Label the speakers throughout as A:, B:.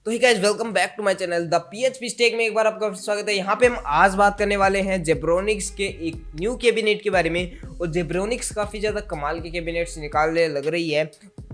A: तो ही guys welcome back to my channel the PHP stack में एक बार आपका स्वागत है। यहाँ पे हम आज बात करने वाले हैं जेब्रोनिक्स के एक न्यू कैबिनेट के बारे में। और जेब्रोनिक्स काफ़ी ज़्यादा कमाल के कैबिनेट्स निकालने लग रही है।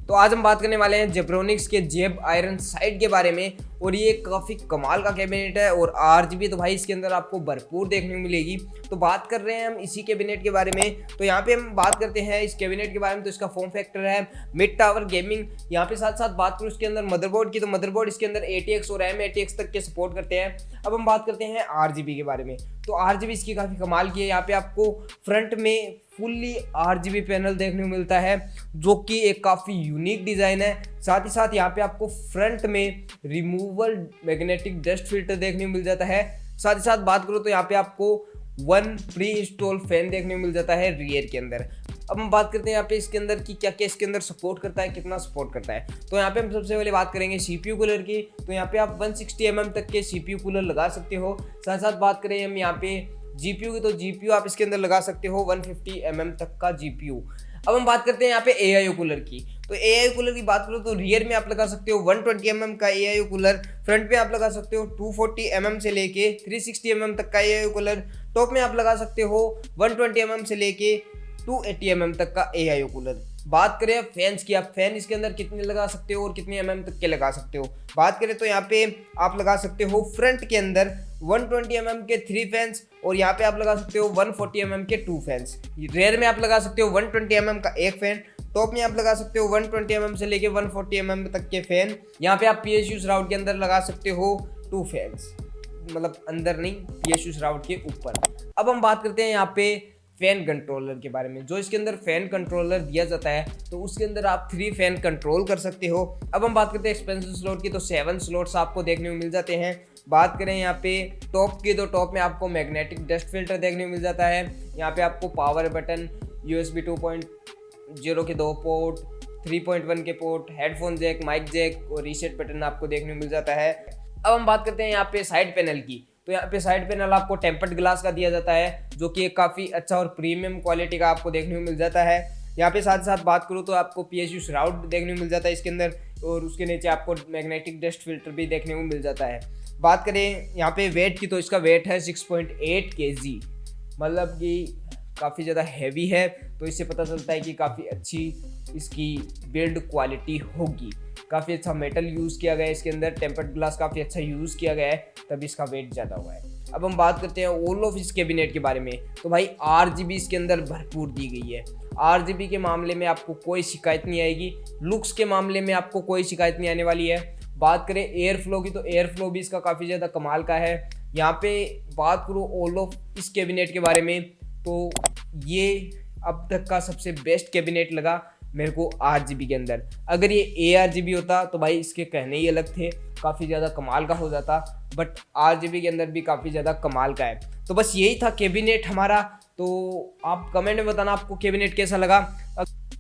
A: तो आज हम बात करने वाले हैं जेब्रोनिक्स के zeb-ironside के बारे में। और ये काफ़ी कमाल का कैबिनेट है और RGB तो भाई इसके अंदर आपको भरपूर देखने को मिलेगी। तो बात कर रहे हैं हम इसी कैबिनेट के बारे में। तो यहाँ पे हम बात करते हैं इस कैबिनेट के बारे में। तो इसका फॉर्म फैक्टर है मिड टावर गेमिंग। यहाँ पे साथ साथ बात करूँ इसके अंदर मदरबोर्ड की, तो मदरबोर्ड इसके अंदर ATX और M-ATX तक के सपोर्ट करते हैं। अब हम बात करते हैं RGB के बारे में। तो RGB इसकी काफ़ी कमाल की है। यहाँ पे आपको फ्रंट में फुल्ली RGB पैनल देखने को मिलता है जो कि एक काफ़ी यूनिक डिज़ाइन है। साथ ही साथ यहाँ पे आपको फ्रंट में रिमूवल मैग्नेटिक डस्ट फिल्टर देखने को मिल जाता है। साथ ही साथ बात करूँ तो यहाँ पे आपको 1 प्री इंस्टॉल फैन देखने को मिल जाता है रियर के अंदर। अब हम बात करते हैं यहाँ पे इसके अंदर की क्या क्या इसके अंदर सपोर्ट करता है, कितना सपोर्ट करता है। तो यहाँ पे हम सबसे पहले बात करेंगे CPU कूलर की। तो यहाँ पे आप 160 mm तक के CPU कूलर लगा सकते हो। साथ साथ बात करें हम यहाँ पे GPU की, तो GPU आप इसके अंदर लगा सकते हो 150 mm तक का GPU। अब हम बात करते हैं यहाँ पे AIO कूलर की। तो AIO कूलर की बात करो तो रियर में आप लगा सकते हो 120 mm का AIO कूलर, फ्रंट में आप लगा सकते हो 240 mm से लेके 360 mm तक का AIO कूलर, टॉप में आप लगा सकते हो 120 mm से लेके 280 mm तक का AIO कूलर। बात करें फैंस की, आप फैन इसके अंदर कितने लगा सकते हो और कितने mm तक के लगा सकते हो। बात करें तो यहाँ पे आप लगा सकते हो फ्रंट के अंदर 120 mm के 3 फैंस और यहाँ पे आप लगा सकते हो 140 mm के 2 फैंस। रेयर में आप लगा सकते हो 120 mm का एक फैन, टॉप में आप लगा सकते हो 120 mm से लेके 140 mm तक के फैन। यहाँ पे आप PSU राउट के अंदर लगा सकते हो 2 फैंस, मतलब अंदर नहीं, PSU राउट के ऊपर। अब हम बात करते हैं यहाँ पे फैन कंट्रोलर के बारे में। जो इसके अंदर फैन कंट्रोलर दिया जाता है तो उसके अंदर आप 3 फैन कंट्रोल कर सकते हो। अब हम बात करते हैं एक्सपेंसिव स्लॉट की, तो 7 स्लॉट्स आपको देखने को मिल जाते हैं। बात करें यहाँ पे टॉप की, तो टॉप में आपको मैग्नेटिक डस्ट फिल्टर देखने को मिल जाता है। यहाँ पे आपको पावर बटन, USB 2.0 के 2 पोर्ट, 3.1 के port, headphone jack, mic jack और रीसेट बटन आपको देखने को मिल जाता है। अब हम बात करते हैं यहाँ पे साइड पैनल की। तो यहाँ पे साइड पैनल आपको टेम्पर्ड ग्लास का दिया जाता है जो कि एक काफ़ी अच्छा और प्रीमियम क्वालिटी का आपको देखने को मिल जाता है। यहाँ पे साथ साथ बात करूँ तो आपको PSU राउट देखने को मिल जाता है इसके अंदर, और उसके नीचे आपको मैग्नेटिक डस्ट फिल्टर भी देखने को मिल जाता है। बात करें यहाँ पे वेट की, तो इसका वेट है 6.8 kg, मतलब कि काफ़ी ज़्यादा हैवी है। तो इससे पता चलता है कि काफ़ी अच्छी इसकी बिल्ड क्वालिटी होगी। काफ़ी अच्छा मेटल यूज़ किया गया है इसके अंदर, टेम्पर्ड ग्लास काफ़ी अच्छा यूज़ किया गया है, तभी इसका वेट ज़्यादा हुआ है। अब हम बात करते हैं ऑल ऑफ इस कैबिनेट के बारे में। तो भाई RGB इसके अंदर भरपूर दी गई है। RGB के मामले में आपको कोई शिकायत नहीं आएगी, लुक्स के मामले में आपको कोई शिकायत नहीं आने वाली है। बात करें एयर फ्लो की, तो एयर फ्लो भी इसका काफ़ी ज़्यादा कमाल का है। यहाँ पे बात करूँ ऑल ऑफ इस कैबिनेट के बारे में, तो ये अब तक का सबसे बेस्ट कैबिनेट लगा मेरे को RGB के अंदर। अगर ये ARGB होता तो भाई इसके कहने ही अलग थे, काफ़ी ज़्यादा कमाल का हो जाता, बट RGB के अंदर भी काफ़ी ज़्यादा कमाल का है। तो बस यही था कैबिनेट हमारा। तो आप कमेंट में बताना आपको कैबिनेट कैसा लगा।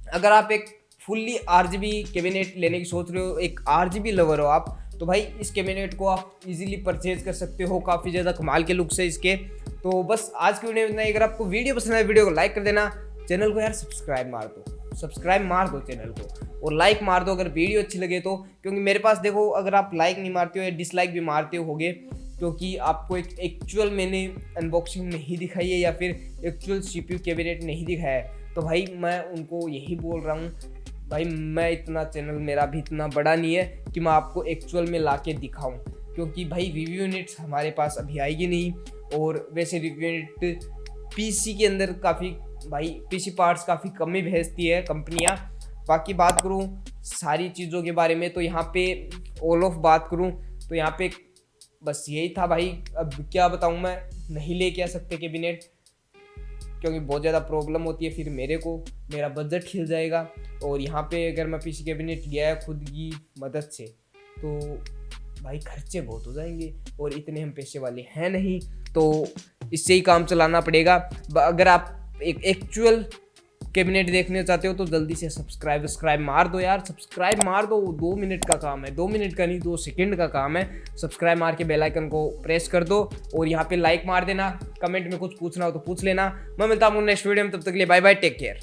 A: अगर आप एक फुल्ली RGB कैबिनेट लेने की सोच रहे हो, एक RGB लवर हो आप, तो भाई इस कैबिनेट को आप इजीली परचेज कर सकते हो। काफ़ी ज़्यादा कमाल के लुक्स है इसके। तो बस आज की वीडियो में इतना ही। अगर आपको वीडियो पसंद आए वीडियो को लाइक कर देना, चैनल को यार सब्सक्राइब मार दो चैनल को, और लाइक मार दो अगर वीडियो अच्छी लगे तो। क्योंकि मेरे पास देखो, अगर आप लाइक नहीं मारते हो या डिसलाइक भी मारते होगे, क्योंकि आपको एक एक्चुअल मैंने अनबॉक्सिंग नहीं दिखाई है या फिर एक्चुअल CPU कैबिनेट नहीं दिखाया है, तो भाई मैं उनको यही बोल रहा हूँ, भाई मैं इतना चैनल मेरा भी इतना बड़ा नहीं है कि मैं आपको एक्चुअल में ला के दिखाऊँ। क्योंकि भाई रिव्यू यूनिट्स हमारे पास अभी आएगी नहीं, और वैसे रिव्यू यूनिट PC के अंदर काफ़ी, भाई PC पार्ट्स काफ़ी कम ही भेजती है कंपनियां। बाकी बात करूं सारी चीज़ों के बारे में, तो यहाँ पे ऑल ऑफ बात करूं तो यहाँ पे बस यही था भाई। अब क्या बताऊं, मैं नहीं लेके आ सकते कैबिनेट क्योंकि बहुत ज़्यादा प्रॉब्लम होती है, फिर मेरा बजट हिल जाएगा। और यहाँ पे अगर मैं PC कैबिनेट लिया है खुद की मदद से, तो भाई खर्चे बहुत हो जाएंगे और इतने हम पैसे वाले हैं नहीं, तो इससे ही काम चलाना पड़ेगा। अगर आप एक एक्चुअल कैबिनेट देखने चाहते हो तो जल्दी से सब्सक्राइब मार दो यार, सब्सक्राइब मार दो। 2 मिनट का काम है, 2 मिनट का नहीं 2 सेकंड का काम है। सब्सक्राइब मार के बेल आइकन को प्रेस कर दो और यहाँ पे लाइक मार देना। कमेंट में कुछ पूछना हो तो पूछ लेना। मैं मिलता हूँ नेक्स्ट वीडियो में, तब तक के लिए बाय बाय, टेक केयर।